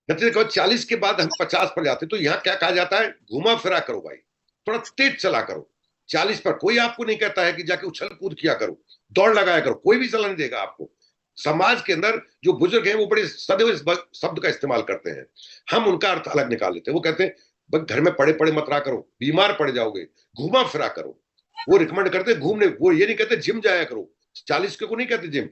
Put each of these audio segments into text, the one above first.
नतीजे के बाद 40 के बाद हम 50 पर जाते, तो यहाँ क्या कहा जाता है, घुमा फिरा करो भाई, थोड़ा तेज चला करो। 40 पर कोई आपको नहीं कहता है कि जाके उछल कूद किया करो, दौड़ लगाया करो, कोई भी सलाह नहीं देगा आपको। समाज के अंदर जो बुजुर्ग हैं वो बड़े सदैव इस शब्द का इस्तेमाल करते हैं, हम उनका अर्थ अलग निकाल लेते हैं। वो कहते हैं भाई घर में पड़े पड़े मत रहा करो, बीमार पड़ जाओगे, घुमा फिरा करो। वो रिकमेंड करते घूमने, वो ये नहीं कहते जिम जाया करो। 40 के को नहीं कहते जिम,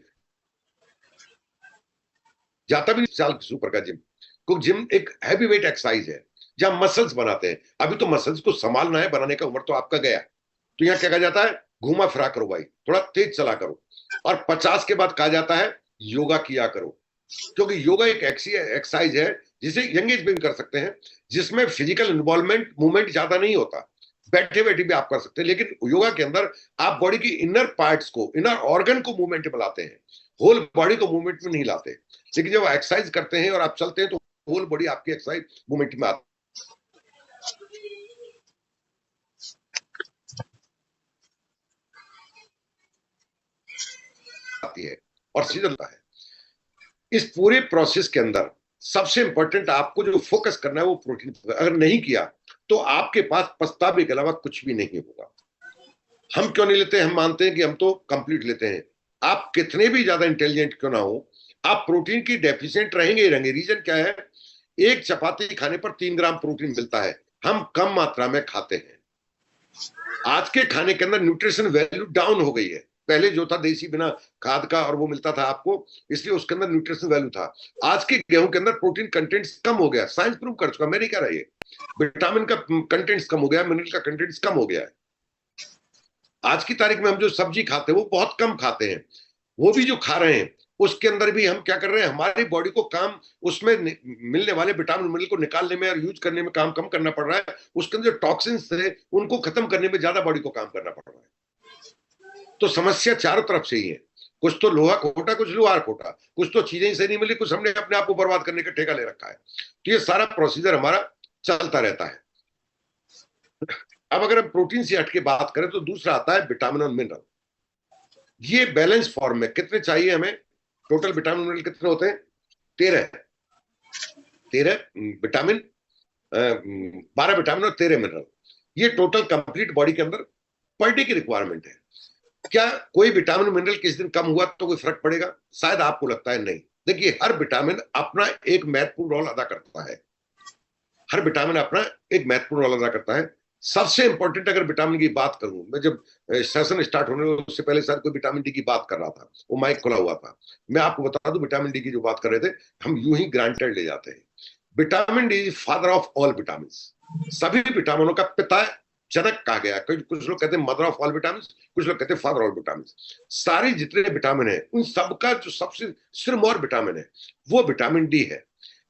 जाता भी नहीं 40 के ऊपर का जिम, क्योंकि जिम एक हैवी वेट एक्सरसाइज है जहां मसल्स बनाते हैं। अभी तो मसल्स को संभालना है, बनाने का उम्र तो आपका गया। तो यहाँ क्या कहा जाता है, घुमा फिरा करो भाई, थोड़ा तेज चला करो। और 50 के बाद कहा जाता है योगा किया करो, क्योंकि योगा एक एक्सरसाइज है जिसे यंग एज में भी कर सकते हैं, जिसमें फिजिकल इन्वॉल्वमेंट मूवमेंट ज्यादा नहीं होता, बैठे बैठे भी आप कर सकते हैं। लेकिन योगा के अंदर आप बॉडी की इनर पार्ट्स को, इनर ऑर्गन को मूवमेंट में लाते हैं, होल बॉडी को मूवमेंट में नहीं लाते। लेकिन जब एक्सरसाइज करते हैं और आप चलते हैं तो होल बॉडी आपकी एक्सरसाइज मूवमेंट में आती है और सीधा है। इस पूरे प्रोसेस के अंदर सबसे इंपॉर्टेंट आपको जो फोकस करना है वो प्रोटीन, अगर नहीं किया तो आपके पास पछतावे के अलावा कुछ भी नहीं होगा। हम क्यों नहीं लेते, हम मानते हैं कि हम तो कंप्लीट लेते हैं। आप कितने भी ज्यादा इंटेलिजेंट क्यों ना हो, आप प्रोटीन की डेफिशिएंट रहेंगे ही रहेंगे। रीजन क्या है, एक चपाती खाने पर 3 ग्राम प्रोटीन मिलता है, हम कम मात्रा में खाते हैं। आज के खाने के अंदर न्यूट्रिशन वैल्यू डाउन हो गई है। पहले जो था देसी बिना खाद का और वो मिलता था आपको, इसलिए उसके अंदर न्यूट्रिशन वैल्यू था। आज के गेहूं के अंदर प्रोटीन कंटेंट कम हो गया, साइंस प्रूव कर चुका, मैं नहीं कह रहा ये। विटामिन का कंटेंट कम हो गया, मिनरल का कंटेंट कम हो गया है। आज की तारीख में हम जो सब्जी खाते हैं वो बहुत कम खाते हैं। वो भी जो खा रहे हैं उसके अंदर भी हम क्या कर रहे हैं, हमारी बॉडी को काम उसमें मिलने वाले विटामिन मिनरल को निकालने में और यूज करने में काम कम करना पड़ रहा है। उसके अंदर जो टॉक्सिन्स थे उनको खत्म करने में ज्यादा बॉडी को काम करना पड़ रहा है। तो समस्या चारों तरफ से ही है, कुछ तो लोहा खोटा, कुछ लोहार खोटा, कुछ तो चीजें ही सही नहीं मिली, कुछ हमने अपने आप को बर्बाद करने का ठेका ले रखा है। तो ये सारा प्रोसीजर हमारा चलता रहता है। अब अगर हम प्रोटीन से हट के बात करें तो दूसरा आता है विटामिन और मिनरल। ये बैलेंस फॉर्म में कितने चाहिए हमें, टोटल विटामिन मिनरल कितने होते हैं, 13 13 विटामिन, 12 विटामिन और 13 मिनरल। ये टोटल कंप्लीट बॉडी के अंदर पर डे की रिक्वायरमेंट है। क्या कोई विटामिन मिनरल किस दिन कम हुआ तो कोई फर्क पड़ेगा, शायद आपको लगता है नहीं। देखिए हर विटामिन अपना एक महत्वपूर्ण रोल अदा करता है, हर विटामिन अपना एक महत्वपूर्ण रोल अदा करता है। सबसे इंपॉर्टेंट अगर विटामिन की बात करूं, मैं जब सेशन स्टार्ट होने उससे पहले शायद कोई विटामिन डी की बात कर रहा था, वो माइक खुला हुआ था। मैं आपको बता दूं विटामिन डी की जो बात कर रहे थे हम यूं ही ग्रांटेड ले जाते हैं। Vitamin D is father of all vitamin, सभी विटामिनों का पिता, जनक कहा गया। कुछ लोग कहते हैं मदर ऑफ ऑल विटामिन, कुछ लोग कहते हैं फादर ऑल विटामिन। सारे जितने विटामिन है उन सबका जो सबसे सिरमौर विटामिन है वो विटामिन डी है।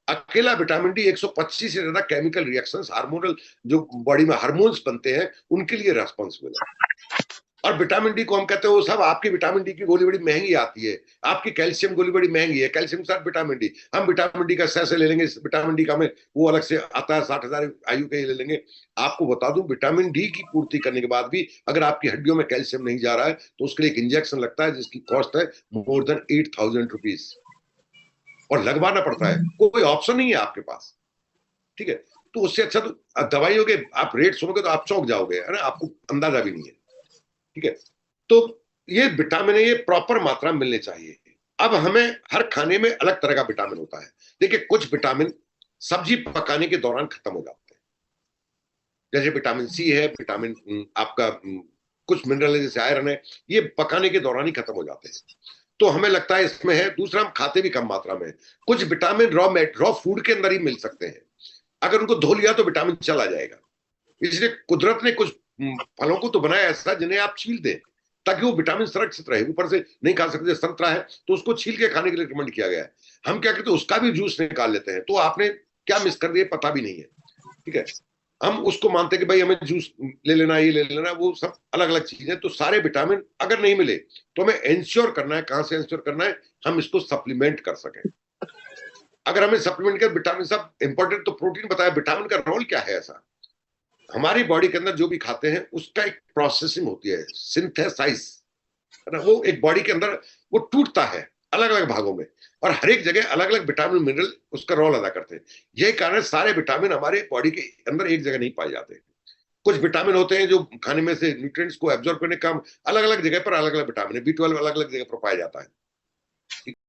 अकेला विटामिन डी 125 से ज्यादा केमिकल रिएक्शंस, हार्मोनल जो बॉडी में हार्मोन्स बनते हैं उनके लिए रेस्पॉन्सिबल है। और विटामिन डी को हम कहते हैं वो सब, आपकी विटामिन डी की गोली बड़ी महंगी आती है, आपकी कैल्शियम गोली बड़ी महंगी है, कैल्शियम के साथ विटामिन डी, हम विटामिन डी का सह ले लेंगे, विटामिन डी का हमें वो अलग से आता है 60,000 आयु के ले लेंगे। आपको बता दूं विटामिन डी की पूर्ति करने के बाद भी अगर आपकी हड्डियों में कैल्शियम नहीं जा रहा है तो उसके लिए एक इंजेक्शन लगता है जिसकी कॉस्ट है मोर देन 8,000 रुपीज, और लगवाना पड़ता है, कोई ऑप्शन नहीं है आपके पास। ठीक है, तो उससे अच्छा तो दवाइयों के आप रेट सुनोगे तो आप चौंक जाओगे, है ना, आपको अंदाजा भी नहीं है। ठीक है, तो ये विटामिन है, ये प्रॉपर मात्रा मिलने चाहिए। अब हमें हर खाने में अलग तरह का विटामिन होता है। देखिए कुछ विटामिन सब्जी पकाने के दौरान खत्म हो जाते हैं, जैसे विटामिन सी है, विटामिन आपका कुछ मिनरल है जैसे आयरन है, ये पकाने के दौरान ही खत्म हो जाते हैं, तो हमें लगता है इसमें है। दूसरा हम खाते भी कम मात्रा में। कुछ विटामिन रॉ फूड के अंदर ही मिल सकते हैं, अगर उनको धो लिया तो विटामिन चला जाएगा। इसलिए कुदरत ने कुछ फलों को तो बनाया ऐसा जिन्हें आप छील दें ताकि वो विटामिन सुरक्षित रहे। ऊपर से नहीं खा सकते, संतरा है तो उसको छील के खाने के लिए रिकमेंड किया गया है। हम क्या करते हैं उसका भी जूस निकाल लेते हैं, तो आपने क्या मिस कर दिया पता भी नहीं है। ठीक है, हम उसको मानते हैं कि भाई हमें जूस ले लेना, ये ले लेना, वो सब अलग अलग चीजें। तो सारे विटामिन अगर नहीं मिले तो हमें इंश्योर करना है, कहां से इंश्योर करना है, हम इसको सप्लीमेंट कर सकें। अगर हमें सप्लीमेंट कर विटामिन सब इंपॉर्टेंट, तो प्रोटीन बताया, विटामिन का रोल क्या है ऐसा। हमारी बॉडी के अंदर जो भी खाते हैं उसका एक प्रोसेसिंग होती है, सिंथेसाइज, है ना, वो एक बॉडी के अंदर वो टूटता है, अलग अलग भागों में, और हर एक जगह अलग अलग विटामिन मिनरल उसका रोल अदा करते हैं। यही कारण है सारे विटामिन हमारे बॉडी के अंदर एक जगह नहीं पाए जाते। कुछ विटामिन होते हैं जो खाने में से न्यूट्रिएंट्स को एब्जॉर्ब करने का काम अलग अलग जगह पर, अलग अलग विटामिन है, B12 अलग अलग जगह पर पाया जाता है।